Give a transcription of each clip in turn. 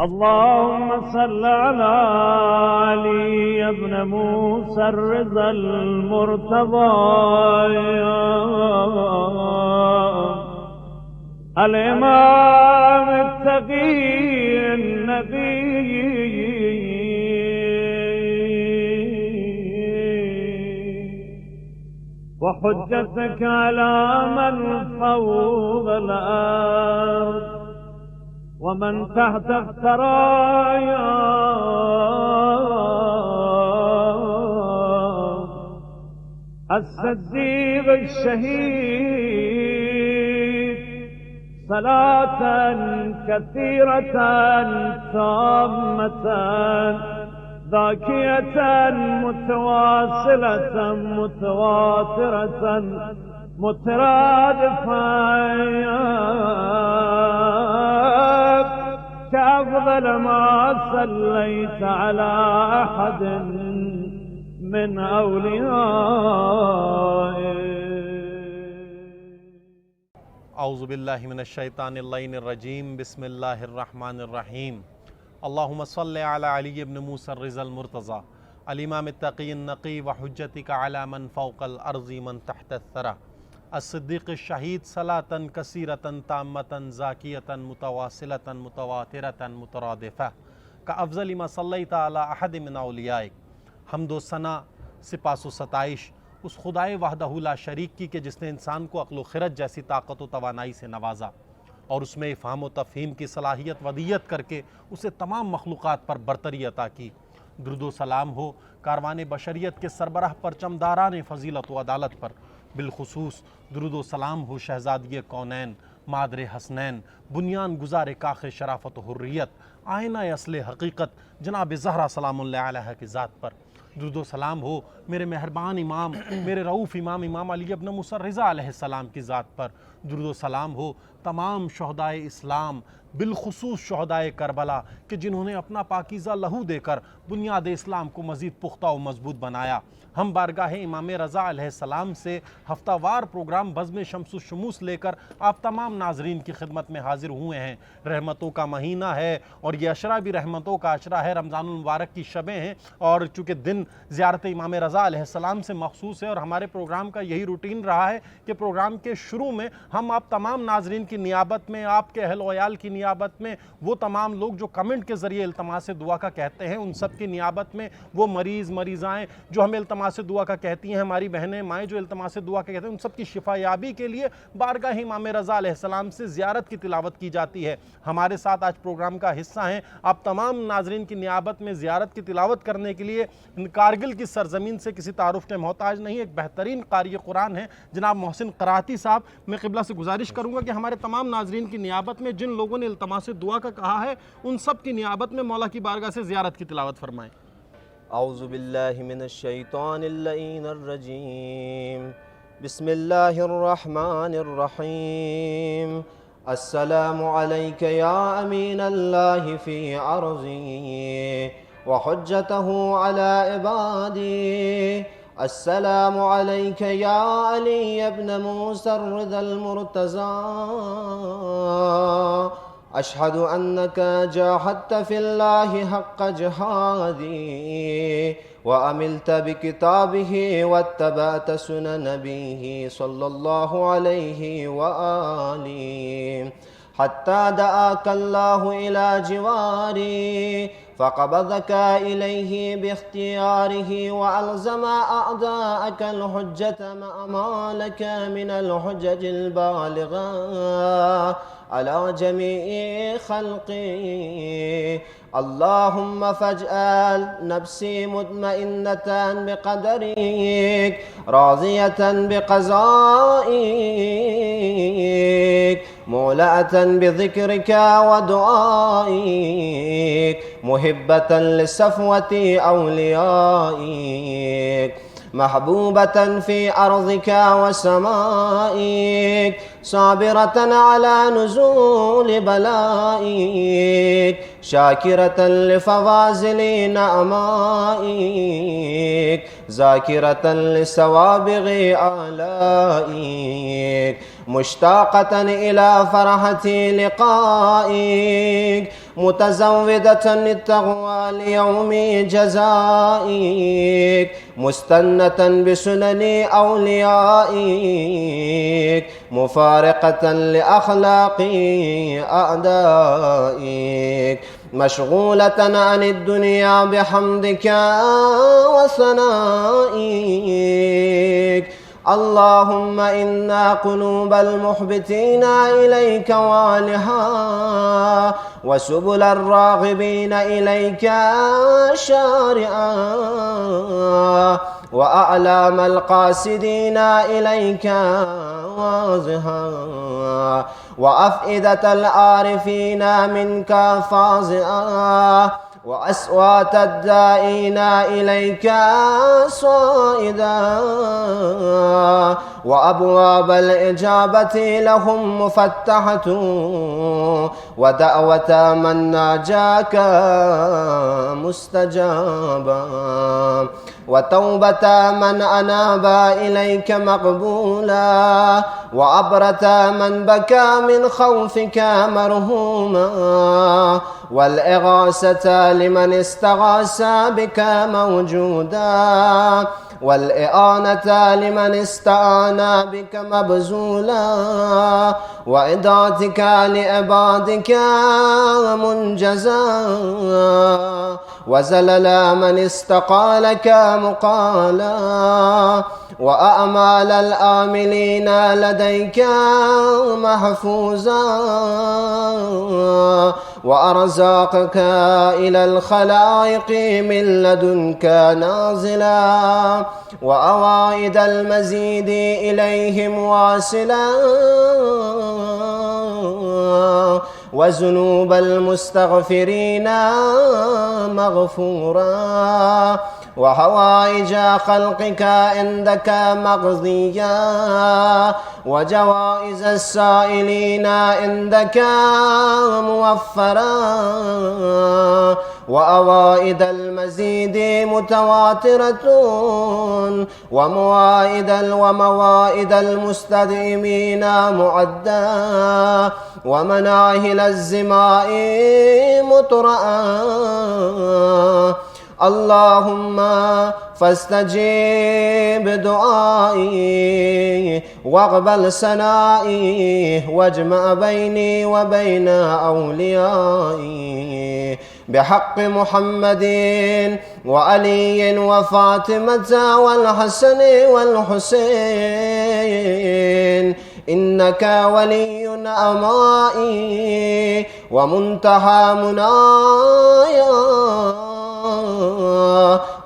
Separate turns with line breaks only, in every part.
اللهم صل على علي بن موسى الرضا المرتضى الإمام التقي النبي وحجتك على من فوق الأرض ومن تحت الثرايا الصديق الشهيد صلاة كثيرة تامة ذاكية متواصلة متواترة مترادفة كأفضل ما صليت على أحد من أوليائك.
اعوذ باللہ من الشیطان اللعین الرجیم. بسم اللہ الرحمن الرحیم. اللہم صل علی علی بن موسیٰ الرضا المرتضی الامام التقی النقی وحجتک علی من فوق الارض من تحت الثری الصدیق الشہید صلاة کثیرة تامة زاکیة متواصلة متواترة مترادفة کافضل ما صلیت علی احد من اولیائک. حمد و ثنا سپاس و ستائش اس خدائے وحدہ لا شریک کی کہ جس نے انسان کو عقل و خرد جیسی طاقت و توانائی سے نوازا اور اس میں افہام و تفہیم کی صلاحیت ودیت کر کے اسے تمام مخلوقات پر برتری عطا کی. درود و سلام ہو کاروان بشریت کے سربراہ پرچم داران فضیلت و عدالت پر. بالخصوص درود و سلام ہو شہزادی کونین مادر حسنین بنیان گزار کاخ شرافت و حریت آئینہ اصل حقیقت جناب زہرا سلام اللہ علیہ کی ذات پر. درود و سلام ہو میرے مہربان امام میرے رؤوف امام علی ابن موسیٰ الرضا علیہ السلام کی ذات پر. درود و سلام ہو تمام شہدائے اسلام بالخصوص شہدائے کربلا کہ جنہوں نے اپنا پاکیزہ لہو دے کر بنیاد اسلام کو مزید پختہ و مضبوط بنایا. ہم بارگاہ امام رضا علیہ السلام سے ہفتہ وار پروگرام بزم شمس و شموس لے کر آپ تمام ناظرین کی خدمت میں حاضر ہوئے ہیں. رحمتوں کا مہینہ ہے اور یہ عشرہ بھی رحمتوں کا عشرہ ہے. رمضان المبارک کی شبیں ہیں اور چونکہ دن زیارت امام رضا علیہ السلام سے مخصوص ہے اور ہمارے پروگرام کا یہی روٹین رہا ہے کہ پروگرام کے شروع میں ہم آپ تمام ناظرین کی نیابت میں آپ کے اہل و عیال کی نیابت میں وہ تمام لوگ جو کمنٹ کے ذریعے التماس دعا کا کہتے ہیں ان سب کی نیابت میں وہ مریضائیں جو ہمیں التماس دعا کا کہتی ہیں ہماری بہنیں مائیں جو التماس دعا کا کہتے ہیں ان سب کی شفا یابی کے لیے بارگاہ امام رضا علیہ السلام سے زیارت کی تلاوت کی جاتی ہے. ہمارے ساتھ آج پروگرام کا حصہ ہیں آپ تمام ناظرین کی نیابت میں زیارت کی تلاوت کرنے کے لیے کارگل کی سرزمین سے کسی تعارف کے محتاج نہیں ایک بہترین قاری قرآن ہے جناب محسن قراتی صاحب. میں قبلہ سے گزارش کروں گا کہ ہمارے تمام ناظرین کی نیابت میں جن لوگوں نے التماس دعا کا کہا ہے ان سب کی نیابت میں مولا کی بارگاہ سے زیارت کی تلاوت فرمائیں.
اعوذ باللہ من الشیطان اللعین الرجیم. بسم اللہ الرحمن الرحیم. السلام علیک یا امین اللہ فی عرضی وحجتہ علی عبادی. السلام علیک یا علی ابن موسیٰ الرضا المرتضی. اشہد انک جاہدت فی اللہ حق جہادی وعملت بکتابہ واتبعت سنن نبیہ صلی اللہ علیہ وآلہ حتی دعاک اللہ الی جواری فقبضك إليه باختياره وألزم أعداءك الحجة مع ما لك من الحجج البالغة على جميع خلقه. اللهم فاجعل نفسي مطمئنة بقدرك راضية بقضائك مولعة بذكرك ودعائك محبة لصفوة أوليائك محبوبة في أرضك وسمائك صابرة على نزول بلائك شاكرة لفواضل نعمائك ذاكرة لسوابغ آلائك مشتاقة إلى فرحة لقائك، متزودة التقوى ليوم جزائك، مستنة بسنن أوليائك، مفارقة لأخلاق أعدائك، مشغولة عن الدنيا بحمدك وثنائك. اللهم إنا قلوب المحبتين إليك والها، وسبل الراغبين إليك شارعا، وأعلام القاصدين إليك واضحا، وأفئدة العارفين منك فاضعا، وأصوات الدائين إليك صائدا، وأبواب الإجابة لهم مفتحة، ودعوة من ناجاك مستجابا، وتوبة من أناب إليك مقبولا، وعبرة من بكى من خوفك مرهوما، والإغاثة لمن استغاث بك موجودا، والإعانة لمن استعان بك مبذولا، وإداتك لعبادك منجزا، وزلل من استقالك مقالا، وأعمال الآملين لديك محفوظا، وأرزاقك إلى الخلائق من لدنك نازلا، وأوائد المزيد إليهم واصلا، وذنوب المستغفرين مغفورا، وحوائج خلقك عندك مقضيا، وجوائز السائلين عندك موفرا، وأوائد المزيد متواترة، وموائد المستدعمين معدا، ومناهل الزماء مطرأ. اللهم فاستجيب دعائي واقبل ثنائي، واجمع بيني وبين أوليائي بحق محمد وعلي وفاطمة والحسن والحسين، إنك ولي أمائي ومنتهى منايا،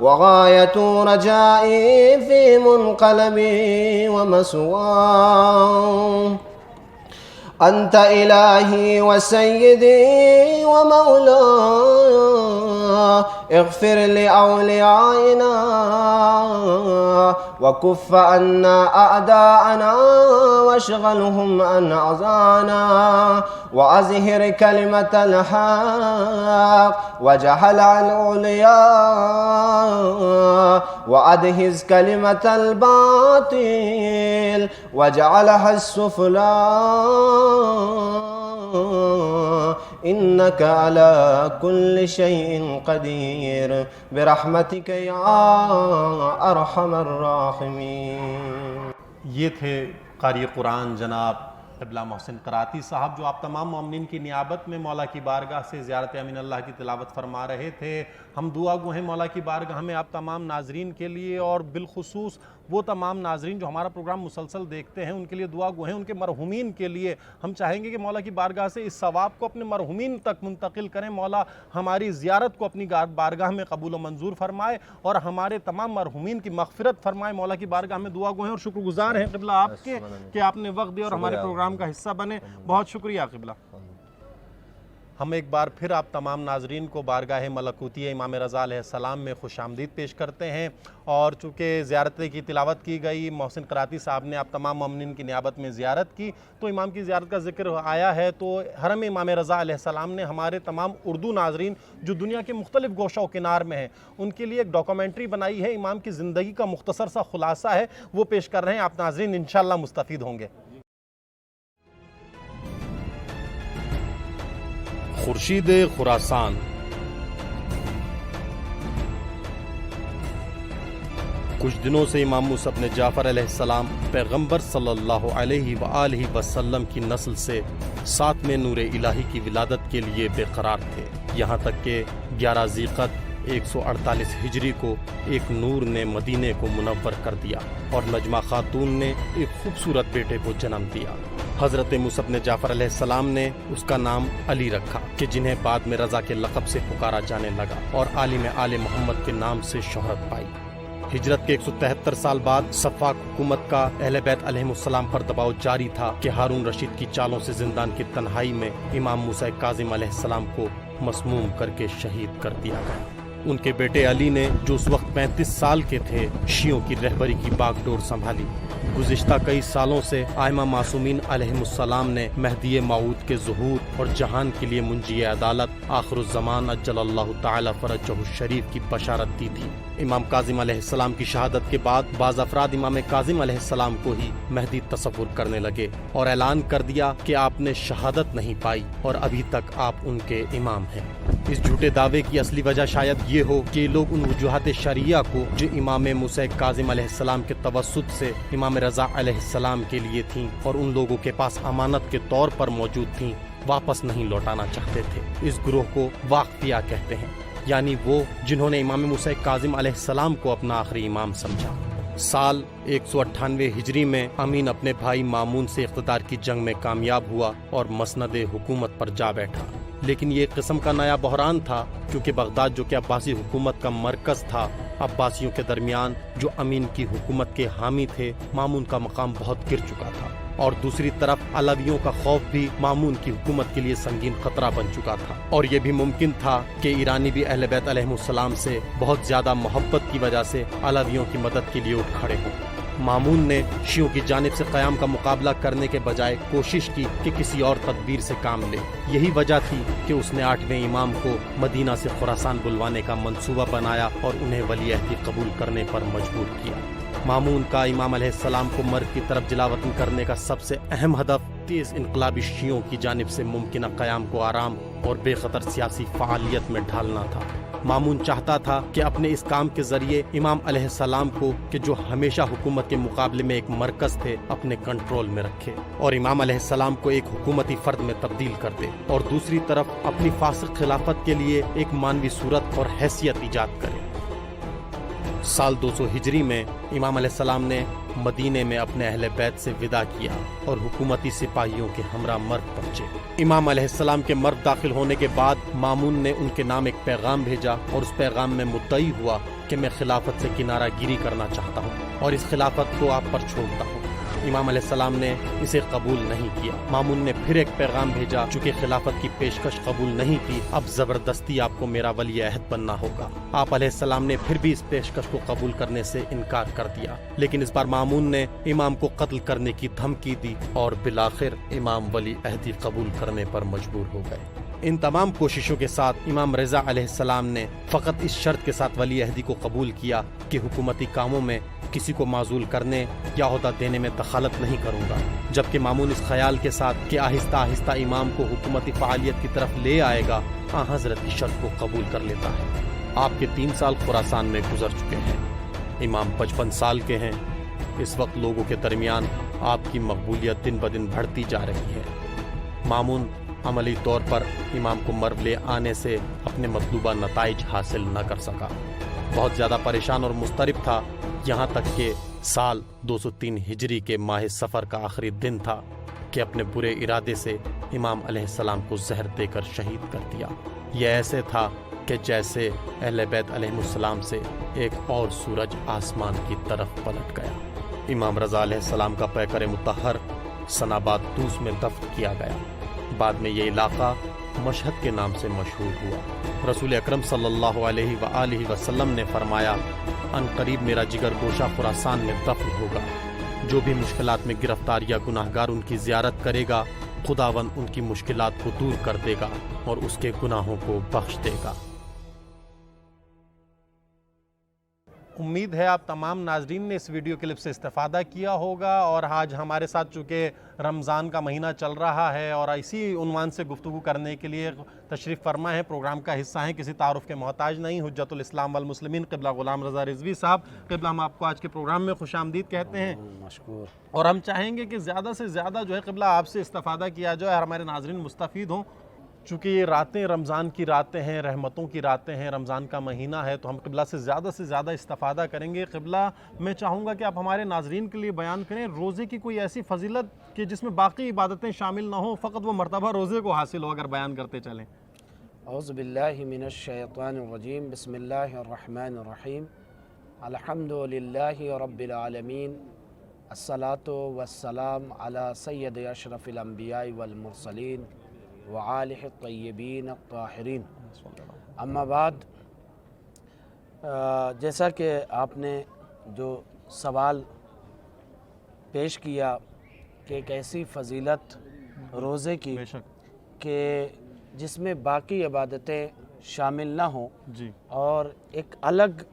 وغاية رجائي في منقلبي ومسواي. أنت إلهي وسيدي ومولاي، اغفر لأوليائنا وكف عنا أعداءنا، واشغلهم عن أعداءنا، وأظهر كلمة الحق وجعل عن الأولياء، وأدهز كلمة الباطل وجعلها السفلى، إنك على كل شيء قدير برحمتك يا أرحم الراحمين.
یہ تھے قاری قرآن جناب قبلہ محسن قراتی صاحب، جو آپ تمام مومنین کی نیابت میں مولا کی بارگاہ سے زیارت امین اللہ کی تلاوت فرما رہے تھے۔ ہم دعا گو ہیں مولا کی بارگاہ میں آپ تمام ناظرین کے لیے، اور بالخصوص وہ تمام ناظرین جو ہمارا پروگرام مسلسل دیکھتے ہیں ان کے لیے دعا گو ہیں، ان کے مرحومین کے لیے ہم چاہیں گے کہ مولا کی بارگاہ سے اس ثواب کو اپنے مرحومین تک منتقل کریں۔ مولا ہماری زیارت کو اپنی بارگاہ میں قبول و منظور فرمائے اور ہمارے تمام مرحومین کی مغفرت فرمائے۔ مولا کی بارگاہ میں دعا گو ہیں اور شکر گزار ہیں قبلہ آپ کے کہ آپ نے وقت دیا اور ہمارے پروگرام کا حصہ بنے۔ بہت شکریہ قبلہ۔ ہم ایک بار پھر آپ تمام ناظرین کو بارگاہ ملکوتی امام رضا علیہ السلام میں خوش آمدید پیش کرتے ہیں، اور چونکہ زیارت کی تلاوت کی گئی، محسن قراتی صاحب نے آپ تمام مومنین کی نیابت میں زیارت کی، تو امام کی زیارت کا ذکر آیا ہے، تو حرم امام رضا علیہ السلام نے ہمارے تمام اردو ناظرین جو دنیا کے مختلف گوشہ و کنار میں ہیں ان کے لیے ایک ڈاکومنٹری بنائی ہے، امام کی زندگی کا مختصر سا خلاصہ ہے، وہ پیش کر رہے ہیں۔ آپ ناظرین انشاءاللہ مستفید ہوں گے۔ خورشید خراسان کچھ دنوں سے امام موسیٰ بن جعفر علیہ السلام پیغمبر صلی اللہ علیہ وآلہ وسلم کی نسل سے 7ویں نور الہی کی ولادت کے لیے بے قرار تھے، یہاں تک کہ 11 ذیقعد 148 ہجری کو ایک نور نے مدینے کو منور کر دیا اور نجمہ خاتون نے ایک خوبصورت بیٹے کو جنم دیا۔ حضرت موسیٰ بن جعفر علیہ السلام نے اس کا نام علی رکھا کہ جنہیں بعد میں رضا کے لقب سے پکارا جانے لگا اور عالم آل محمد کے نام سے شہرت پائی۔ ہجرت کے 173 سال بعد سفاک حکومت کا اہل بیت علیہ السلام پر دباؤ جاری تھا کہ ہارون رشید کی چالوں سے زندان کی تنہائی میں امام موسیٰ کاظم علیہ السلام کو مسموم کر کے شہید کر دیا گیا۔ ان کے بیٹے علی نے جو اس وقت 35 سال کے تھے شیعوں کی رہبری کی باغ ڈور سنبھالی۔ گزشتہ کئی سالوں سے ائمہ معصومین علیہ السلام نے مہدی موعود کے ظہور اور جہان کے لیے منجی عدالت آخر الزمان عجل اللہ تعالی فرجہ الشریف کی بشارت دی تھی۔ امام کاظم علیہ السلام کی شہادت کے بعد بعض افراد امام کاظم علیہ السلام کو ہی مہدی تصور کرنے لگے اور اعلان کر دیا کہ آپ نے شہادت نہیں پائی اور ابھی تک آپ ان کے امام ہیں۔ اس جھوٹے دعوے کی اصلی وجہ شاید یہ ہو کہ لوگ ان وجوہات شرعیہ کو جو امام موسیٰ کاظم علیہ السلام کے توسط سے امام رضا علیہ السلام کے لیے تھیں اور ان لوگوں کے پاس امانت کے طور پر موجود تھیں، واپس نہیں لوٹانا چاہتے تھے۔ اس گروہ کو واقفیہ کہتے ہیں، یعنی وہ جنہوں نے امام موسیٰ کاظم علیہ السلام کو اپنا آخری امام سمجھا۔ سال 198 ہجری میں امین اپنے بھائی مامون سے اقتدار کی جنگ میں کامیاب ہوا اور مسند حکومت پر جا بیٹھا، لیکن یہ ایک قسم کا نیا بحران تھا کیونکہ بغداد جو کہ عباسی حکومت کا مرکز تھا، عباسیوں کے درمیان جو امین کی حکومت کے حامی تھے، مامون کا مقام بہت گر چکا تھا، اور دوسری طرف علویوں کا خوف بھی مامون کی حکومت کے لیے سنگین خطرہ بن چکا تھا، اور یہ بھی ممکن تھا کہ ایرانی بھی اہل بیت علیہ السلام سے بہت زیادہ محبت کی وجہ سے علویوں کی مدد کے لیے اٹھ کھڑے ہوں۔ مامون نے شیعوں کی جانب سے قیام کا مقابلہ کرنے کے بجائے کوشش کی کہ کسی اور تدبیر سے کام لے۔ یہی وجہ تھی کہ اس نے 8ویں امام کو مدینہ سے خراسان بلوانے کا منصوبہ بنایا اور انہیں ولی عہدی قبول کرنے پر مجبور کیا۔ مامون کا امام علیہ السلام کو مرگ کی طرف جلاوطن کرنے کا سب سے اہم ہدف تیز انقلابی شیعوں کی جانب سے ممکنہ قیام کو آرام اور بے خطر سیاسی فعالیت میں ڈھالنا تھا۔ مامون چاہتا تھا کہ اپنے اس کام کے ذریعے امام علیہ السلام کو کہ جو ہمیشہ حکومت کے مقابلے میں ایک مرکز تھے اپنے کنٹرول میں رکھے اور امام علیہ السلام کو ایک حکومتی فرد میں تبدیل کر دے، اور دوسری طرف اپنی فاسق خلافت کے لیے ایک مانوی صورت اور حیثیت ایجاد کرے۔ سال 200 ہجری میں امام علیہ السلام نے مدینے میں اپنے اہل بیت سے وداع کیا اور حکومتی سپاہیوں کے ہمراہ مرو پہنچے۔ امام علیہ السلام کے مرو داخل ہونے کے بعد مامون نے ان کے نام ایک پیغام بھیجا اور اس پیغام میں مدعی ہوا کہ میں خلافت سے کنارہ گیری کرنا چاہتا ہوں اور اس خلافت کو آپ پر چھوڑتا ہوں۔ امام علیہ السلام نے اسے قبول نہیں کیا۔ مامون نے پھر ایک پیغام بھیجا، چونکہ خلافت کی پیشکش قبول نہیں کی، اب زبردستی آپ کو میرا ولی عہد بننا ہوگا۔ آپ علیہ السلام نے پھر بھی اس پیشکش کو قبول کرنے سے انکار کر دیا، لیکن اس بار مامون نے امام کو قتل کرنے کی دھمکی دی اور بالآخر امام ولی عہدی قبول کرنے پر مجبور ہو گئے۔ ان تمام کوششوں کے ساتھ امام رضا علیہ السلام نے فقط اس شرط کے ساتھ ولی عہدی کو قبول کیا کہ حکومتی کاموں میں کسی کو معزول کرنے یا عہدہ دینے میں دخالت نہیں کروں گا، جبکہ مامون اس خیال کے ساتھ کہ آہستہ آہستہ امام کو حکومتی فعالیت کی طرف لے آئے گا، حضرت کی شرط کو قبول کر لیتا ہے۔ آپ کے 3 سال خراسان میں گزر چکے ہیں، امام 55 سال کے ہیں۔ اس وقت لوگوں کے درمیان آپ کی مقبولیت دن بدن بڑھتی جا رہی ہے۔ مامون عملی طور پر امام کو مرو لے آنے سے اپنے مطلوبہ نتائج حاصل نہ کر سکا، بہت زیادہ پریشان اور مضطرب تھا، یہاں تک کہ سال 203 ہجری کے ماہ سفر کا آخری دن تھا کہ اپنے برے ارادے سے امام علیہ السلام کو زہر دے کر شہید کر دیا۔ یہ ایسے تھا کہ جیسے اہل بیت علیہ السلام سے ایک اور سورج آسمان کی طرف پلٹ گیا۔ امام رضا علیہ السلام کا پیکر مطہر سناباد طوس میں دفن کیا گیا۔ بعد میں یہ علاقہ مشہد کے نام سے مشہور ہوا۔ رسول اکرم صلی اللہ علیہ وآلہ وسلم نے فرمایا، ان قریب میرا جگر گوشہ خراسان میں دفن ہوگا۔ جو بھی مشکلات میں گرفتار یا گناہگار ان کی زیارت کرے گا، خداوند ان کی مشکلات کو دور کر دے گا اور اس کے گناہوں کو بخش دے گا۔ امید ہے آپ تمام ناظرین نے اس ویڈیو کلپ سے استفادہ کیا ہوگا، اور آج ہمارے ساتھ چونکہ رمضان کا مہینہ چل رہا ہے اور اسی عنوان سے گفتگو کرنے کے لیے تشریف فرما ہے، پروگرام کا حصہ ہیں، کسی تعارف کے محتاج نہیں، حجت الاسلام والمسلمین قبلہ غلام رضا رضوی صاحب، قبلہ ہم آپ کو آج کے پروگرام میں خوش آمدید کہتے ہیں،
مشکور۔
اور ہم چاہیں گے کہ زیادہ سے زیادہ جو ہے قبلہ آپ سے استفادہ کیا جائے اور ہمارے ناظرین مستفید ہوں، چونکہ یہ راتیں رمضان کی راتیں ہیں، رحمتوں کی راتیں ہیں، رمضان کا مہینہ ہے، تو ہم قبلہ سے زیادہ استفادہ کریں گے۔ قبلہ میں چاہوں گا کہ آپ ہمارے ناظرین کے لیے بیان کریں روزے کی کوئی ایسی فضیلت کہ جس میں باقی عبادتیں شامل نہ ہوں، فقط وہ مرتبہ روزے کو حاصل ہو، اگر بیان کرتے چلیں۔
اعوذ باللہ من الشیطان الرجیم، بسم اللہ الرحمن الرحیم، الحمد للہ رب العالمین، الصلاۃ والسلام علی سید اشرف الانبیاء والمرسلین وآلہ الطیبین الطاہرین، اما بعد، جیسا کہ آپ نے جو سوال پیش کیا کہ ایک ایسی فضیلت روزے کی
بے شک
کہ جس میں باقی عبادتیں شامل نہ ہوں
جی،
اور ایک الگ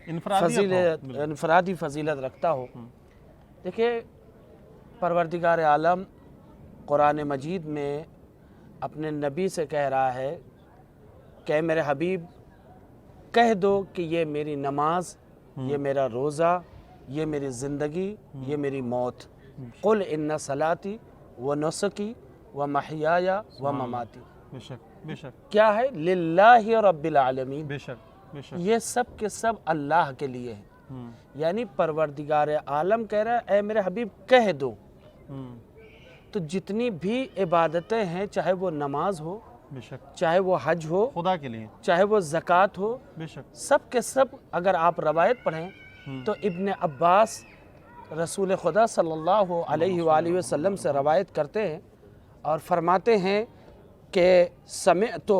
انفرادی فضیلت رکھتا ہو۔ دیکھیے، پروردگار عالم قرآن مجید میں اپنے نبی سے کہہ رہا ہے کہ میرے حبیب کہہ دو کہ یہ میری نماز، یہ میرا روزہ، یہ میری زندگی، یہ میری موت، قل ان صلاتی و نسکی و محیای و مماتی،
بے شک بے شک
کیا ہے؟ للہ رب العالمین،
بے شک بے شک،
یہ سب کے سب اللہ کے لیے ہے۔ یعنی پروردگار عالم کہہ رہا ہے اے میرے حبیب کہہ دو، تو جتنی بھی عبادتیں ہیں، چاہے وہ نماز ہو،
بے شک
چاہے وہ حج ہو،
خدا کے لیے،
چاہے وہ زکوٰۃ ہو،
بے شک
سب کے سب اگر آپ روایت پڑھیں تو ابن عباس رسول خدا صلی اللہ علیہ وآلہ وسلم سے روایت کرتے ہیں اور فرماتے ہیں کہ سمعت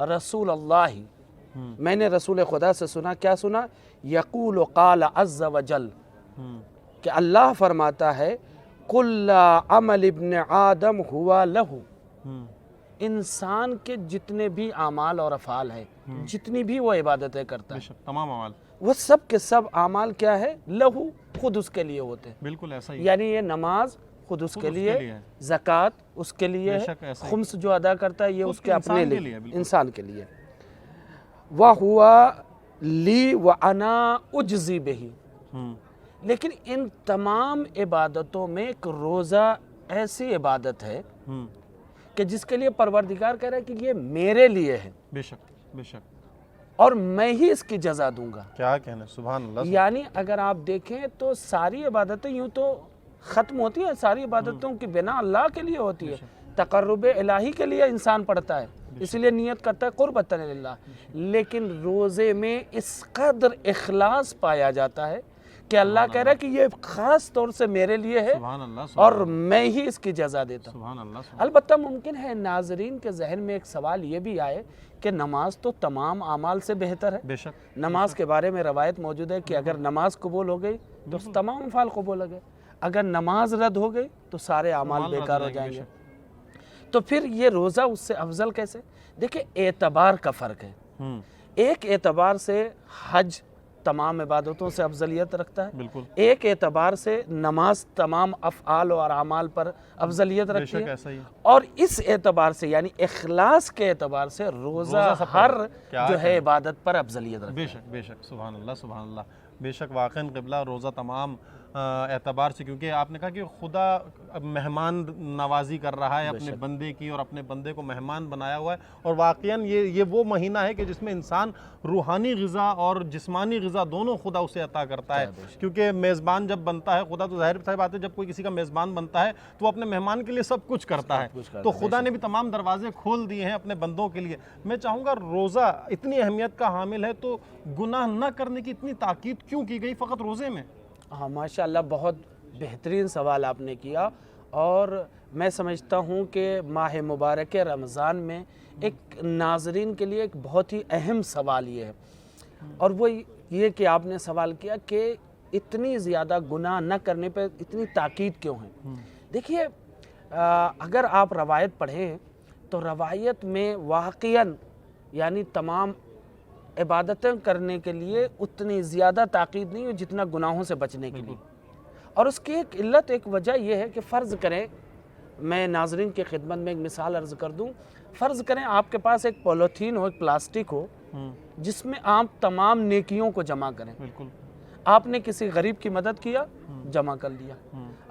رسول اللہ، میں نے رسول خدا سے سنا، کیا سنا؟ یقول قال عز وجل، کہ اللہ فرماتا ہے کل عمل ابن آدم ہوا لہو، انسان کے جتنے بھی اعمال اور افعال ہیں، جتنی بھی وہ عبادتیں کرتا
بے
ہے،
شک تمام اعمال،
وہ سب کے سب اعمال کیا ہے؟ لہو، خود اس کے لیے ہوتے ہیں۔
بالکل ایسا ہی،
یعنی یہ نماز خود اس کے لیے، زکوٰۃ اس کے لیے
بے
ہے،
شک ایسا ہی،
خمس جو ادا کرتا ہے یہ اس کے اپنے
انسان کے
لیے،
لیے، بالکل
انسان کے لیے۔ وَهُوَ لِي وَأَنَا أُجْزِي بِهِ، لیکن ان تمام عبادتوں میں ایک روزہ ایسی عبادت ہے کہ جس کے لیے پروردگار کہہ رہا ہے کہ یہ میرے لیے ہے
بے شک بے شک،
اور میں ہی اس کی جزا دوں گا۔
کیا کہنا، سبحان اللہ،
یعنی اگر آپ دیکھیں تو ساری عبادتیں یوں تو ختم ہوتی ہیں، ساری عبادتوں کی بنا اللہ کے لیے ہوتی ہے، تقرب الہی کے لیے انسان پڑھتا ہے، اس لیے نیت کرتا ہے قربتاً للہ، لیکن روزے میں اس قدر اخلاص پایا جاتا ہے کہ اللہ کہہ رہا ہے کہ یہ خاص طور سے میرے لیے ہے
سبحان اللہ،
اور میں ہی اس کی جزا دیتا ہوں۔
سبحان اللہ،
البتہ ممکن ہے ناظرین کے ذہن میں ایک سوال یہ بھی آئے کہ نماز تو تمام اعمال سے بہتر ہے،
بے شک
نماز کے بارے میں روایت موجود ہے کہ اگر نماز قبول ہو گئی تو تمام افعال قبول ہو گئے، اگر نماز رد ہو گئی تو سارے اعمال بیکار ہو جائیں گے۔ تو پھر یہ روزہ اس سے افضل کیسے؟ دیکھیں، اعتبار کا فرق ہے۔ ایک اعتبار سے حج تمام عبادتوں سے افضلیت رکھتا ہے،
بالکل
ایک اعتبار سے نماز تمام افعال اور اعمال پر افضلیت
بے
رکھتی
شک
ہے،
ایسا ہی،
اور اس اعتبار سے یعنی اخلاص کے اعتبار سے روزہ ہر جو ہے عبادت پر افضلیت رکھتا ہے۔
بے شک بے شک، سبحان اللہ سبحان اللہ، بے شک واقعاً قبلہ روزہ تمام اعتبار سے، کیونکہ آپ نے کہا کہ خدا مہمان نوازی کر رہا ہے اپنے بندے کی، اور اپنے بندے کو مہمان بنایا ہوا ہے، اور واقعاً یہ وہ مہینہ ہے کہ جس میں انسان روحانی غذا اور جسمانی غذا دونوں خدا اسے عطا کرتا ہے، کیونکہ میزبان جب بنتا ہے خدا، تو ظاہر سی بات ہے جب کوئی کسی کا میزبان بنتا ہے تو وہ اپنے مہمان کے لیے سب کچھ کرتا ہے، تو خدا نے بھی تمام دروازے کھول دیے ہیں اپنے بندوں کے لیے۔ میں چاہوں گا روزہ اتنی اہمیت کا حامل ہے تو گناہ نہ کرنے کی اتنی تاکید کیوں کی گئی فقط روزے میں؟
ہاں، ماشاءاللہ بہت بہترین سوال آپ نے کیا، اور میں سمجھتا ہوں کہ ماہ مبارک رمضان میں ایک ناظرین کے لیے ایک بہت ہی اہم سوال یہ ہے، اور وہ یہ کہ آپ نے سوال کیا کہ اتنی زیادہ گناہ نہ کرنے پہ اتنی تاکید کیوں ہے؟ دیکھیے، اگر آپ روایت پڑھیں تو روایت میں واقعاً یعنی تمام عبادتیں کرنے کے لیے اتنی زیادہ تاکید نہیں ہے جتنا گناہوں سے بچنے کے لیے. اور اس کی ایک علت، ایک وجہ یہ ہے کہ فرض کریں، میں ناظرین کی خدمت میں ایک مثال عرض کر دوں. فرض کریں آپ کے پاس ایک پولیتھین ہو، ایک پلاسٹک ہو، جس میں آپ تمام نیکیوں کو جمع کریں.
بالکل.
آپ نے کسی غریب کی مدد کیا، جمع کر لیا.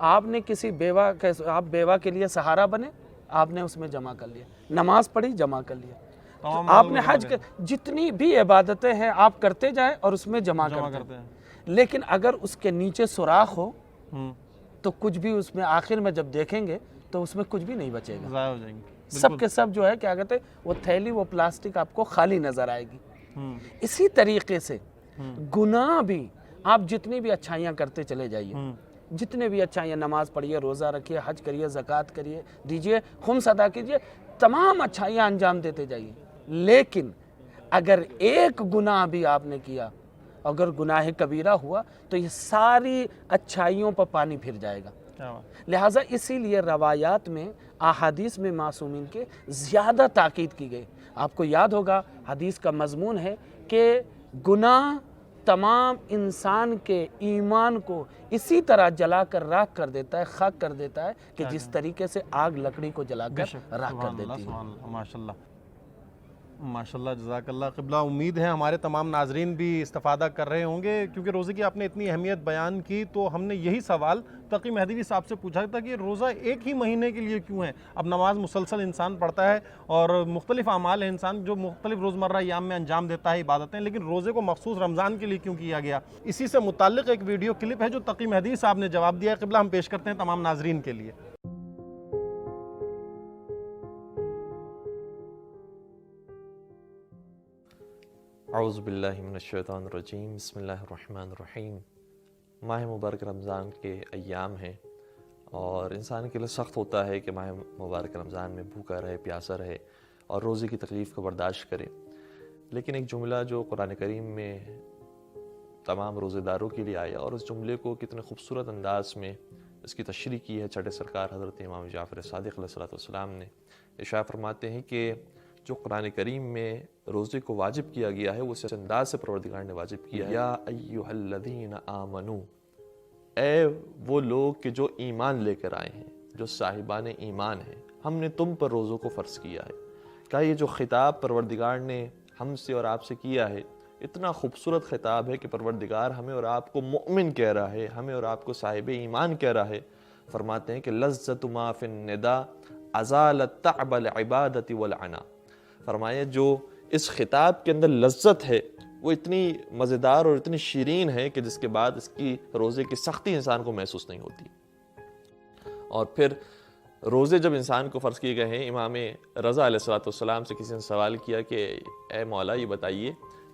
آپ نے کسی آپ بیوہ کے لیے سہارا بنے، آپ نے اس میں جمع کر لیا. نماز پڑھی، جمع کر لیا. آپ نے حج جتنی بھی عبادتیں ہیں آپ کرتے جائیں اور اس میں جمع کرتے ہیں. لیکن اگر اس کے نیچے سوراخ ہو تو کچھ بھی اس میں آخر میں جب دیکھیں گے تو اس میں کچھ بھی نہیں بچے گا،
ضائع ہو جائیں گے.
سب کے سب جو ہے کیا کہتے ہیں، وہ تھیلی، وہ پلاسٹک آپ کو خالی نظر آئے گی. اسی طریقے سے گناہ بھی، آپ جتنی بھی اچھائیاں کرتے چلے جائیے، جتنے بھی اچھائیاں، نماز پڑھیے، روزہ رکھیے، حج کریے، زکوٰۃ کریے، دیجیے، خمس ادا کیجیے، تمام اچھائیاں انجام دیتے جائیے. لیکن اگر ایک گناہ بھی آپ نے کیا، اگر گناہ کبیرہ ہوا تو یہ ساری اچھائیوں پر پانی پھر جائے گا. لہٰذا اسی لیے روایات میں، احادیث میں معصومین کے زیادہ تاکید کی گئی. آپ کو یاد ہوگا حدیث کا مضمون ہے کہ گناہ تمام انسان کے ایمان کو اسی طرح جلا کر راکھ کر دیتا ہے، خاک کر دیتا ہے کہ جس طریقے سے آگ لکڑی کو جلا کر راکھ کر دیتی ہے.
ماشاءاللہ ماشاءاللہ، جزاک اللہ. قبلہ امید ہے ہمارے تمام ناظرین بھی استفادہ کر رہے ہوں گے، کیونکہ روزے کی آپ نے اتنی اہمیت بیان کی تو ہم نے یہی سوال تقی مہدوی صاحب سے پوچھا تھا کہ روزہ ایک ہی مہینے کے لیے کیوں ہے؟ اب نماز مسلسل انسان پڑھتا ہے اور مختلف اعمال ہیں انسان جو مختلف روزمرہ ایام میں انجام دیتا ہے عبادتیں، لیکن روزے کو مخصوص رمضان کے لیے کیوں کیا گیا؟ اسی سے متعلق ایک ویڈیو کلپ ہے جو تقی مہدوی صاحب نے جواب دیا ہے. قبلہ ہم پیش کرتے ہیں تمام ناظرین کے لیے.
اعوذ باللہ من الشیطان الرجیم، بسم اللہ الرحمن الرحیم. ماہ مبارک رمضان کے ایام ہیں اور انسان کے لیے سخت ہوتا ہے کہ ماہ مبارک رمضان میں بھوکا رہے، پیاسا رہے اور روزے کی تکلیف کو برداشت کرے. لیکن ایک جملہ جو قرآن کریم میں تمام روزے داروں کے لیے آیا اور اس جملے کو کتنے خوبصورت انداز میں اس کی تشریح کی ہے چھٹے سرکار حضرت امام جعفر صادق علیہ السلام نے. ارشاد فرماتے ہیں کہ جو قرآن کریم میں روزے کو واجب کیا گیا ہے وہ اس انداز سے پروردگار نے واجب کیا ہے. یا ایھا الذین آمنو، اے وہ لوگ کہ جو ایمان لے کر آئے ہیں، جو صاحبان ایمان ہیں، ہم نے تم پر روزوں کو فرض کیا ہے. کہا یہ جو خطاب پروردگار نے ہم سے اور آپ سے کیا ہے اتنا خوبصورت خطاب ہے کہ پروردگار ہمیں اور آپ کو مؤمن کہہ رہا ہے، ہمیں اور آپ کو صاحب ایمان کہہ رہا ہے. فرماتے ہیں کہ لذت ما فی النداء ازالت تعب العبادت والعنا. فرمایا جو اس خطاب کے اندر لذت ہے وہ اتنی مزیدار اور اتنی شیرین ہے کہ جس کے بعد اس کی روزے کی سختی انسان کو محسوس نہیں ہوتی. اور پھر روزے جب انسان کو فرض کیے گئے ہیں، امام رضا علیہ السلام سے کسی نے سوال کیا کہ اے مولا یہ بتائیے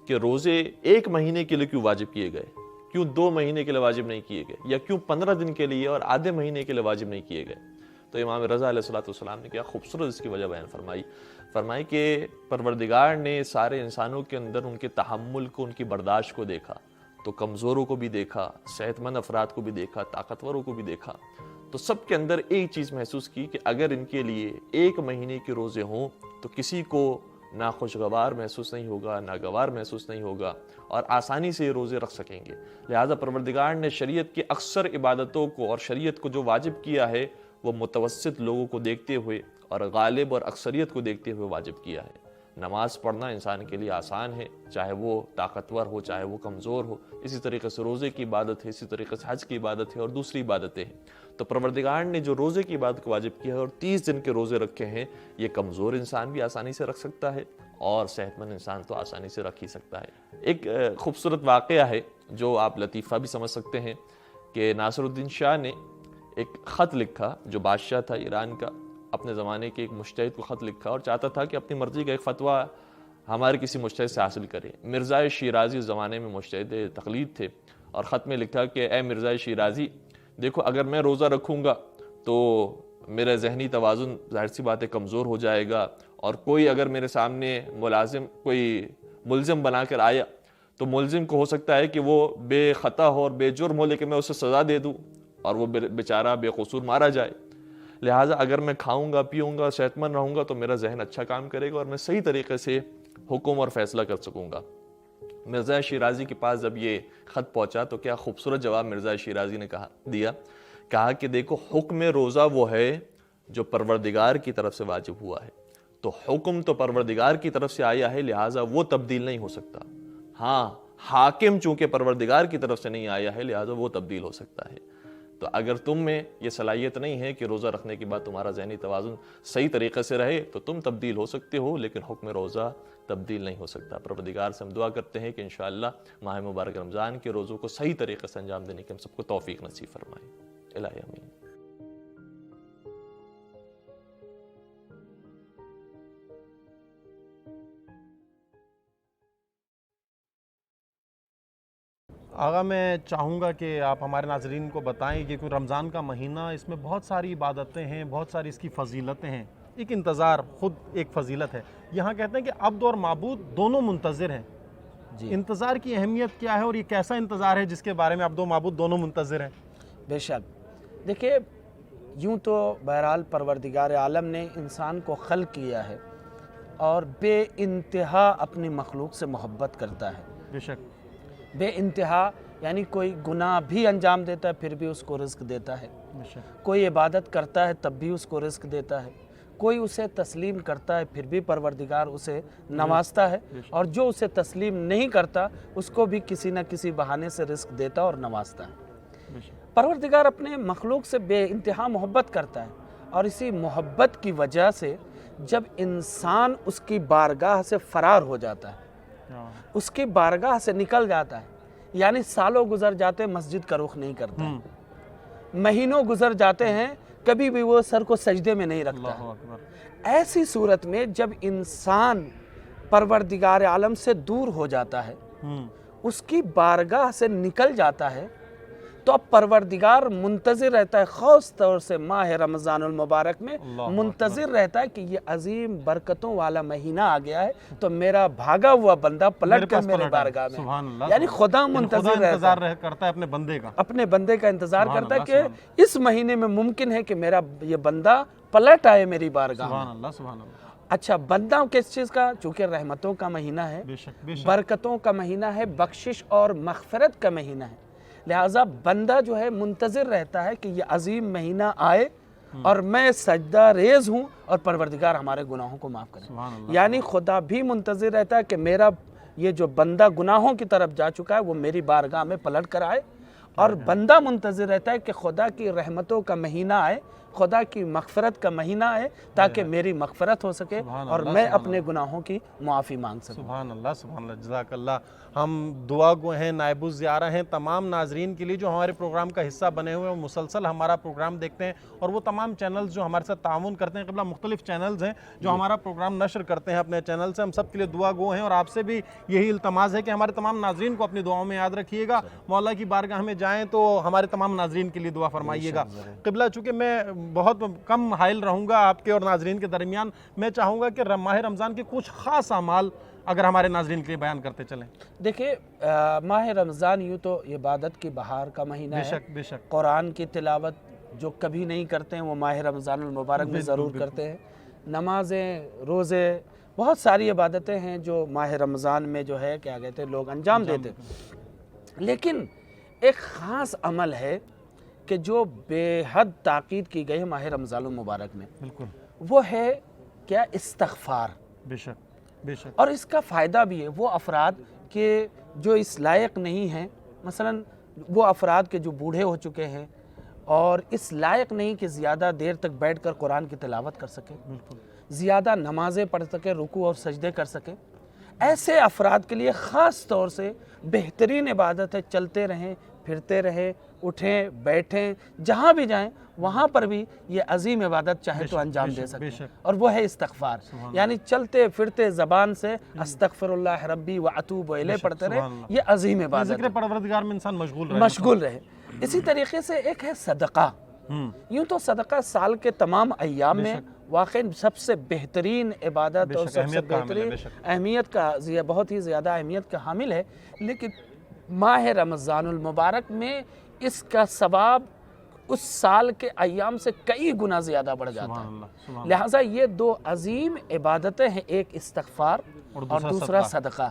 کہ روزے ایک مہینے کے لیے کیوں واجب کیے گئے، کیوں 2 مہینے کے لیے واجب نہیں کیے گئے، یا کیوں 15 دن کے لیے اور آدھے مہینے کے لیے واجب نہیں کیے گئے؟ تو امام رضا علیہ السلام نے کیا خوبصورت اس کی وجہ بیان فرمائی کہ پروردگار نے سارے انسانوں کے اندر ان کے تحمل کو، ان کی برداشت کو دیکھا، تو کمزوروں کو بھی دیکھا، صحت مند افراد کو بھی دیکھا، طاقتوروں کو بھی دیکھا، تو سب کے اندر ایک چیز محسوس کی کہ اگر ان کے لیے 1 مہینے کے روزے ہوں تو کسی کو نہ خوشگوار محسوس نہیں ہوگا، ناگوار محسوس نہیں ہوگا اور آسانی سے یہ روزے رکھ سکیں گے. لہٰذا پروردگار نے شریعت کی اکثر عبادتوں کو اور شریعت کو جو واجب کیا ہے وہ متوسط لوگوں کو دیکھتے ہوئے اور غالب اور اکثریت کو دیکھتے ہوئے واجب کیا ہے. نماز پڑھنا انسان کے لیے آسان ہے، چاہے وہ طاقتور ہو چاہے وہ کمزور ہو. اسی طریقے سے روزے کی عبادت ہے، اسی طریقے سے حج کی عبادت ہے اور دوسری عبادتیں ہیں. تو پروردگار نے جو روزے کی عبادت کو واجب کیا ہے اور 30 دن کے روزے رکھے ہیں، یہ کمزور انسان بھی آسانی سے رکھ سکتا ہے اور صحت مند انسان تو آسانی سے رکھ ہی سکتا ہے. ایک خوبصورت واقعہ ہے جو آپ لطیفہ بھی سمجھ سکتے ہیں کہ ناصر الدین شاہ نے ایک خط لکھا، جو بادشاہ تھا ایران کا، اپنے زمانے کے ایک مجتہد کو خط لکھا اور چاہتا تھا کہ اپنی مرضی کا ایک فتویٰ ہمارے کسی مجتہد سے حاصل کرے. مرزا شیرازی اس زمانے میں مجتہد تقلید تھے اور خط میں لکھا کہ اے مرزا شیرازی، دیکھو اگر میں روزہ رکھوں گا تو میرا ذہنی توازن ظاہر سی بات ہے کمزور ہو جائے گا، اور کوئی اگر میرے سامنے کوئی ملزم بنا کر آیا تو ملزم کو ہو سکتا ہے کہ وہ بے خطا ہو اور بے جرم ہو، لیکن میں اسے سزا دے دوں اور وہ بیچارہ بے قصور مارا جائے. لہٰذا اگر میں کھاؤں گا، پیوں گا، صحت مند رہوں گا تو میرا ذہن اچھا کام کرے گا اور میں صحیح طریقے سے حکم اور فیصلہ کر سکوں گا. مرزا شیرازی کے پاس جب یہ خط پہنچا تو کیا خوبصورت جواب مرزا شیرازی نے کہا کہ دیکھو حکم روزہ وہ ہے جو پروردگار کی طرف سے واجب ہوا ہے، تو حکم تو پروردگار کی طرف سے آیا ہے، لہٰذا وہ تبدیل نہیں ہو سکتا۔ ہاں حاکم چونکہ پروردگار کی طرف سے نہیں آیا ہے، لہٰذا وہ تبدیل ہو سکتا ہے۔ تو اگر تم میں یہ صلاحیت نہیں ہے کہ روزہ رکھنے کے بعد تمہارا ذہنی توازن صحیح طریقے سے رہے تو تم تبدیل ہو سکتے ہو، لیکن حکم روزہ تبدیل نہیں ہو سکتا۔ پروردگار سے ہم دعا کرتے ہیں کہ انشاءاللہ ماہ مبارک رمضان کے روزوں کو صحیح طریقے سے انجام دینے کی ہم سب کو توفیق نصیب فرمائے۔ الہی آمین۔
آغا میں چاہوں گا کہ آپ ہمارے ناظرین کو بتائیں کہ رمضان کا مہینہ، اس میں بہت ساری عبادتیں ہیں، بہت ساری اس کی فضیلتیں ہیں، ایک انتظار خود ایک فضیلت ہے۔ یہاں کہتے ہیں کہ عبد اور معبود دونوں منتظر ہیں، انتظار کی اہمیت کیا ہے اور یہ کیسا انتظار ہے جس کے بارے میں عبد و معبود دونوں منتظر ہیں؟
بے شک دیکھیے، یوں تو بہرحال پروردگار عالم نے انسان کو خلق کیا ہے اور بے انتہا اپنی مخلوق سے محبت کرتا ہے،
بے شک
بے انتہا، یعنی کوئی گناہ بھی انجام دیتا ہے پھر بھی اس کو رزق دیتا ہے،
بے شک
کوئی عبادت کرتا ہے تب بھی اس کو رزق دیتا ہے، کوئی اسے تسلیم کرتا ہے پھر بھی پروردگار اسے نوازتا ہے، اور جو اسے تسلیم نہیں کرتا اس کو بھی کسی نہ کسی بہانے سے رزق دیتا اور نوازتا ہے۔ پروردگار اپنے مخلوق سے بے انتہا محبت کرتا ہے، اور اسی محبت کی وجہ سے جب انسان اس کی بارگاہ سے فرار ہو جاتا ہے، اس کی بارگاہ سے نکل جاتا ہے، یعنی سالوں گزر جاتے مسجد کا رخ نہیں کرتا ہے، مہینوں گزر جاتے ہیں کبھی بھی وہ سر کو سجدے میں نہیں رکھتا ہے، ایسی صورت میں جب انسان پروردگار عالم سے دور ہو جاتا ہے، اس کی بارگاہ سے نکل جاتا ہے، تو اب پروردگار منتظر رہتا ہے، خاص طور سے ماہ رمضان المبارک میں منتظر رہتا ہے کہ یہ عظیم برکتوں والا مہینہ آ گیا ہے تو میرا بھاگا ہوا بندہ پلٹ کر میرے بارگاہ میں، یعنی خدا منتظر
کرتا ہے اپنے بندے کا،
اپنے بندے کا انتظار کرتا ہے کہ اس مہینے میں ممکن ہے کہ میرا یہ بندہ پلٹ آئے میری بارگاہ میں۔
سبحان اللہ سبحان اللہ۔
اچھا، بندہ کس چیز کا؟ چونکہ رحمتوں کا مہینہ ہے، برکتوں کا مہینہ ہے، بخشش اور مغفرت کا مہینہ ہے، لہٰذا بندہ جو ہے منتظر رہتا ہے کہ یہ عظیم مہینہ آئے اور میں سجدہ ریز ہوں اور پروردگار ہمارے گناہوں کو معاف کرے، یعنی خدا بھی منتظر رہتا ہے کہ میرا یہ جو بندہ گناہوں کی طرف جا چکا ہے وہ میری بارگاہ میں پلٹ کر آئے، اور بندہ منتظر رہتا ہے کہ خدا کی رحمتوں کا مہینہ آئے، خدا کی مغفرت کا مہینہ ہے تاکہ میری مغفرت ہو سکے اور میں اپنے گناہوں کی معافی مانگ سکوں۔
سبحان اللہ سبحان اللہ، جزاک اللہ۔ ہم دعا گو ہیں، نائب الزیارہ ہیں تمام ناظرین کے لیے جو ہمارے پروگرام کا حصہ بنے ہوئے ہیں، مسلسل ہمارا پروگرام دیکھتے ہیں، اور وہ تمام چینلز جو ہمارے ساتھ تعاون کرتے ہیں، قبلہ مختلف چینلز ہیں جو ہمارا پروگرام نشر کرتے ہیں اپنے چینل سے، ہم سب کے لیے دعا گو ہیں، اور آپ سے بھی یہی التماس ہے کہ ہمارے تمام ناظرین کو اپنی دعاؤں میں یاد رکھیے گا، مولا کی بارگاہ میں جائیں تو ہمارے تمام ناظرین کے لیے دعا فرمائیے گا۔ قبلہ چونکہ میں بہت کم حائل رہوں گا آپ کے اور ناظرین کے درمیان، میں چاہوں گا کہ ماہ رمضان کے کچھ خاص اعمال اگر ہمارے ناظرین کے لیے بیان کرتے چلیں۔
دیکھیں، ماہ رمضان یوں تو عبادت کی بہار کا مہینہ ہے،
بے شک
قرآن کی تلاوت جو کبھی نہیں کرتے ہیں وہ ماہ رمضان المبارک میں ضرور کرتے ہیں، نمازیں، روزے، بہت ساری عبادتیں ہیں جو ماہ رمضان میں جو ہے کیا کہتے ہیں لوگ انجام دیتے ہیں، لیکن ایک خاص عمل ہے کہ جو بے حد تاکید کی گئی ہے ماہ رمضان المبارک میں،
بالکل،
وہ ہے کیا؟ استغفار۔
بے شک بے شک۔
اور اس کا فائدہ بھی ہے وہ افراد کہ جو اس لائق نہیں ہیں، مثلا وہ افراد کے جو بوڑھے ہو چکے ہیں اور اس لائق نہیں کہ زیادہ دیر تک بیٹھ کر قرآن کی تلاوت کر سکیں، زیادہ نمازیں پڑھ سکیں، رکوع اور سجدے کر سکیں، ایسے افراد کے لیے خاص طور سے بہترین عبادت ہے، چلتے رہیں، پھرتے رہیں، اٹھیں بیٹھیں، جہاں بھی جائیں وہاں پر بھی یہ عظیم عبادت چاہے تو انجام دے سکتے ہیں، اور وہ ہے استغفار، یعنی چلتے پھرتے زبان سے استغفر اللہ ربی واتوب الیہ پڑھتے رہے، یہ عظیم عبادت ہے،
ذکر پروردگار میں انسان
مشغول رہے۔ اسی طریقے سے ایک ہے صدقہ، یوں تو صدقہ سال کے تمام ایام میں واقعی سب سے بہترین عبادت اور سب سے بہترین اہمیت کا، بہت ہی زیادہ اہمیت کا حامل ہے، لیکن ماہ رمضان المبارک میں اس کا ثواب اس سال کے ایام سے کئی گنا زیادہ بڑھ جاتا ہے۔ لہٰذا یہ دو عظیم عبادتیں ہیں، ایک استغفار اور دوسرا صدقہ،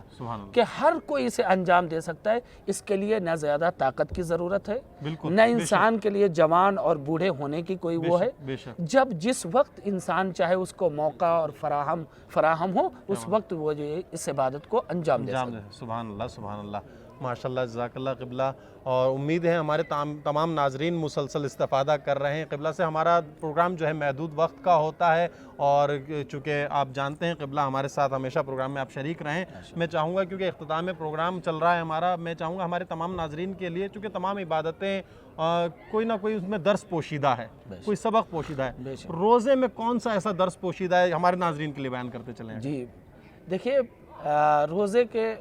کہ ہر کوئی اسے انجام دے سکتا ہے۔ اس کے لیے نہ زیادہ طاقت کی ضرورت ہے، نہ انسان کے لیے جوان اور بوڑھے ہونے کی کوئی وہ ہے۔ جب جس وقت انسان چاہے اس کو موقع اور فراہم ہو، اس وقت وہ جو اس عبادت کو انجام دے سکتا ہے۔
سبحان اللہ، سبحان اللہ، ماشاءاللہ، جزاک اللہ قبلہ۔ اور امید ہے ہمارے تمام ناظرین مسلسل استفادہ کر رہے ہیں قبلہ سے۔ ہمارا پروگرام جو ہے محدود وقت کا ہوتا ہے، اور چونکہ آپ جانتے ہیں قبلہ ہمارے ساتھ ہمیشہ پروگرام میں آپ شریک رہیں۔ میں چاہوں گا، کیونکہ اختتام پروگرام چل رہا ہے ہمارا، میں چاہوں گا ہمارے تمام ناظرین کے لیے، چونکہ تمام عبادتیں کوئی نہ کوئی اس میں درس پوشیدہ ہے، کوئی سبق پوشیدہ ہے، روزے میں کون سا ایسا درس پوشیدہ ہے ہمارے ناظرین کے لیے بیان کرتے چلیں؟
جی دیکھیے، روزے کے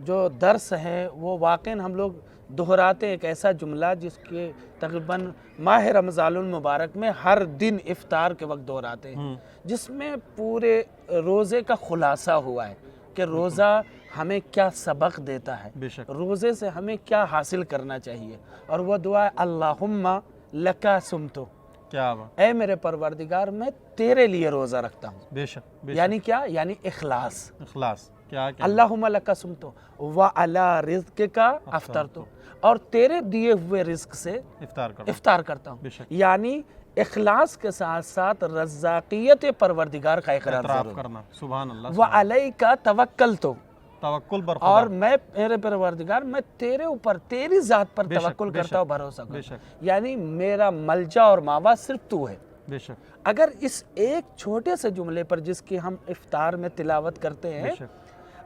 جو درس ہیں وہ واقعاً ہم لوگ دہراتے ہیں، ایک ایسا جملہ جس کے تقریباً ماہ رمضان المبارک میں ہر دن افطار کے وقت دہراتے ہیں، جس میں پورے روزے کا خلاصہ ہوا ہے کہ روزہ ہمیں کیا سبق دیتا ہے، روزے سے ہمیں کیا حاصل کرنا چاہیے۔ اور وہ دعا ہے اللہم لکا سمتو،
کیا بات،
اے میرے پروردگار میں تیرے لیے روزہ رکھتا ہوں۔
بے شک،
یعنی کیا؟ یعنی اخلاص،
اخلاص، کیا
اللہم لکا سمتو وعلی رزقک افطرتو، اور تیرے دیے ہوئے رزق سے افطار کرتا ہوں۔ یعنی اخلاص کے ساتھ ساتھ رزاقیت پروردگار کا اقرار
کرنا، سبحان اللہ،
وعلیک توکلتو،
توکل پر خدا،
اور میں میرے پروردگار میں تیرے اوپر تیری ذات پر توکل کرتا ہوں، بھروسہ کرتا ہوں، یعنی میرا ملجا اور ماوا صرف تو ہے۔
بے شک،
اگر اس ایک چھوٹے سے جملے پر جس کی ہم افطار میں تلاوت کرتے ہیں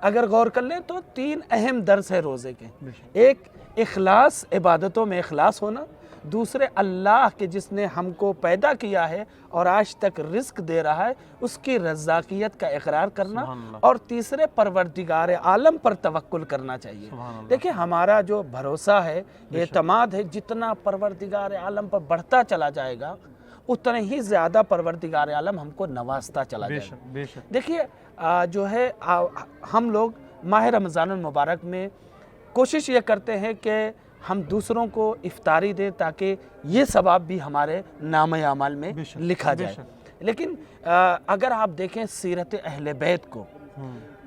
اگر غور کر لیں تو 3 اہم درس ہے روزے کے۔ ایک، اخلاص، عبادتوں میں اخلاص ہونا۔ دوسرے، اللہ کے جس نے ہم کو پیدا کیا ہے اور آج تک رزق دے رہا ہے اس کی رزاقیت کا اقرار کرنا۔ اور تیسرے، پروردگار عالم پر توکل کرنا چاہیے۔ دیکھیں ہمارا جو بھروسہ ہے، اعتماد ہے، جتنا پروردگار عالم پر بڑھتا چلا جائے گا اتنے ہی زیادہ پروردگار عالم ہم کو نوازتا چلا جائے گا۔ دیکھیے جو ہے ہم لوگ ماہ رمضان المبارک میں کوشش یہ کرتے ہیں کہ ہم دوسروں کو افطاری دیں تاکہ یہ ثواب بھی ہمارے نامہ اعمال میں لکھا جائے۔ لیکن اگر آپ دیکھیں سیرت اہل بیت کو،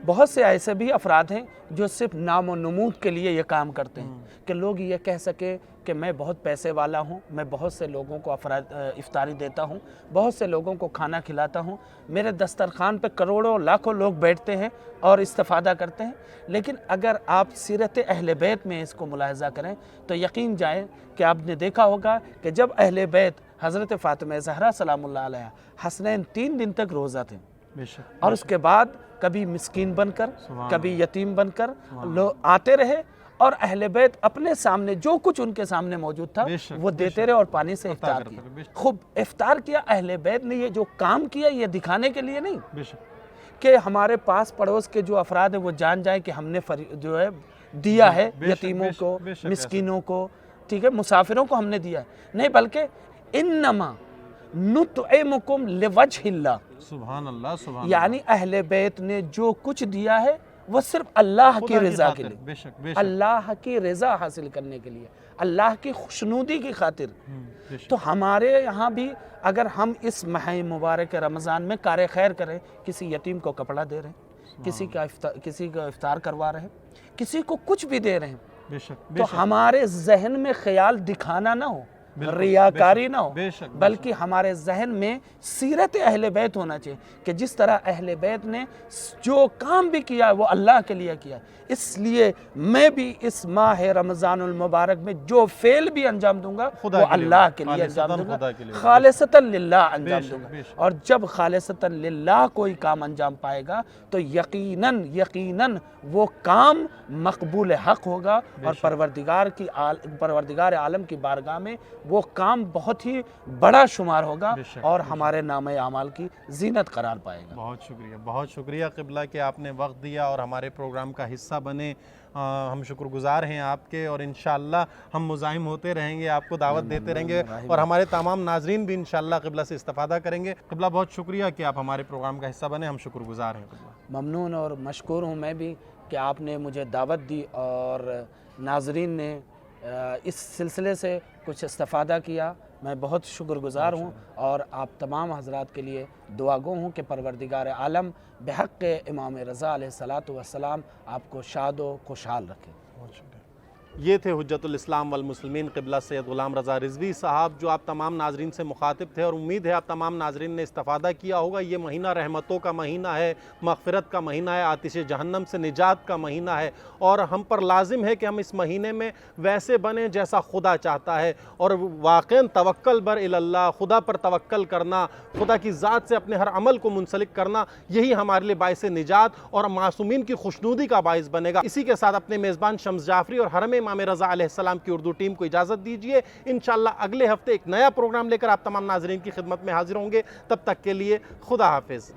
بہت سے ایسے بھی افراد ہیں جو صرف نام و نمود کے لیے یہ کام کرتے ہیں کہ لوگ یہ کہہ سکیں کہ میں بہت پیسے والا ہوں، میں بہت سے لوگوں کو افطاری دیتا ہوں، بہت سے لوگوں کو کھانا کھلاتا ہوں، میرے دسترخوان پہ کروڑوں لاکھوں لوگ بیٹھتے ہیں اور استفادہ کرتے ہیں۔ لیکن اگر آپ سیرت اہل بیت میں اس کو ملاحظہ کریں تو یقین جائیں کہ آپ نے دیکھا ہوگا کہ جب اہل بیت حضرت فاطمہ زہرا سلام اللہ علیہ حسنین 3 دن تک روزہ تھے، اور اس کے بعد کبھی مسکین بن کر کبھی یتیم بن کر لوگ آتے رہے، اور اہل بیت اپنے سامنے جو کچھ ان کے سامنے موجود تھا وہ دیتے رہے اور پانی سے افطار کیا۔ خوب افطار کیا۔ اہل بیت نے یہ جو کام کیا یہ دکھانے کے لیے نہیں کہ ہمارے پاس پڑوس کے جو افراد ہیں وہ جان جائیں کہ ہم نے جو ہے دیا ہے یتیموں کو، مسکینوں کو، ٹھیک ہے، مسافروں کو ہم نے دیا ہے، نہیں، بلکہ انما نطعمکم لوجہ اللہ،
سبحان اللہ، سبحان
یعنی اہل بیت نے جو کچھ دیا ہے وہ صرف اللہ کی رضا کے لیے، اللہ کی رضا حاصل کرنے کے لیے، اللہ کی خوشنودی کی خاطر۔ تو ہمارے یہاں بھی اگر ہم اس ماہ مبارک رمضان میں کار خیر کریں، کسی یتیم کو کپڑا دے رہے ہیں، کسی کا افطار کروا رہے ہیں، کسی کو کچھ بھی دے رہے ہیں، تو ہمارے ذہن میں خیال دکھانا نہ ہو، ریاکاری نہ ہو، بلکہ ہمارے ذہن میں سیرت اہل بیت ہونا چاہیے کہ جس طرح اہل بیت نے جو کام بھی کیا ہے وہ اللہ کے لیے کیا ہے۔ اس لیے میں بھی اس ماہ رمضان المبارک میں جو فعل بھی انجام دوں گا وہ اللہ کے لیے انجام دوں گا، خالصتاً للہ انجام دوں گا۔ اور جب خالصتاً للہ کوئی کام انجام پائے گا تو یقیناً وہ کام مقبول حق ہوگا، اور پروردگار عالم کی بارگاہ میں وہ کام بہت ہی بڑا شمار ہوگا اور ہمارے نامہ اعمال کی زینت قرار پائے گا۔
بہت شکریہ قبلہ کہ آپ نے وقت دیا اور ہمارے پروگرام کا حصہ بنے۔ ہم شکر گزار ہیں آپ کے، اور انشاءاللہ ہم مزاحم ہوتے رہیں گے، آپ کو دعوت دیتے رہیں گے، اور ہمارے تمام ناظرین بھی انشاءاللہ قبلہ سے استفادہ کریں گے۔ قبلہ بہت شکریہ کہ آپ ہمارے پروگرام کا حصہ بنے، ہم شکر گزار ہیں قبلہ۔
ممنون اور مشکور ہوں میں بھی کہ آپ نے مجھے دعوت دی اور ناظرین نے اس سلسلے سے کچھ استفادہ کیا۔ میں بہت شکر گزار ہوں، اور آپ تمام حضرات کے لیے دعا گو ہوں کہ پروردگار عالم بحق امام رضا علیہ الصلاۃ والسلام آپ کو شاد و خوشحال رکھے۔
یہ تھے حجت الاسلام والمسلمین قبلہ سید غلام رضا رضوی صاحب، جو آپ تمام ناظرین سے مخاطب تھے، اور امید ہے آپ تمام ناظرین نے استفادہ کیا ہوگا۔ یہ مہینہ رحمتوں کا مہینہ ہے، مغفرت کا مہینہ ہے، آتش جہنم سے نجات کا مہینہ ہے، اور ہم پر لازم ہے کہ ہم اس مہینے میں ویسے بنیں جیسا خدا چاہتا ہے، اور واقعاً توکل بر اللہ، خدا پر توکل کرنا، خدا کی ذات سے اپنے ہر عمل کو منسلک کرنا، یہی ہمارے لیے باعث نجات اور معصومین کی خوشنودی کا باعث بنے گا۔ اسی کے ساتھ اپنے میزبان شمس جعفری اور حرم امام رضا علیہ السلام کی اردو ٹیم کو اجازت دیجیے۔ انشاءاللہ اگلے ہفتے ایک نیا پروگرام لے کر آپ تمام ناظرین کی خدمت میں حاضر ہوں گے۔ تب تک کے لیے خدا حافظ۔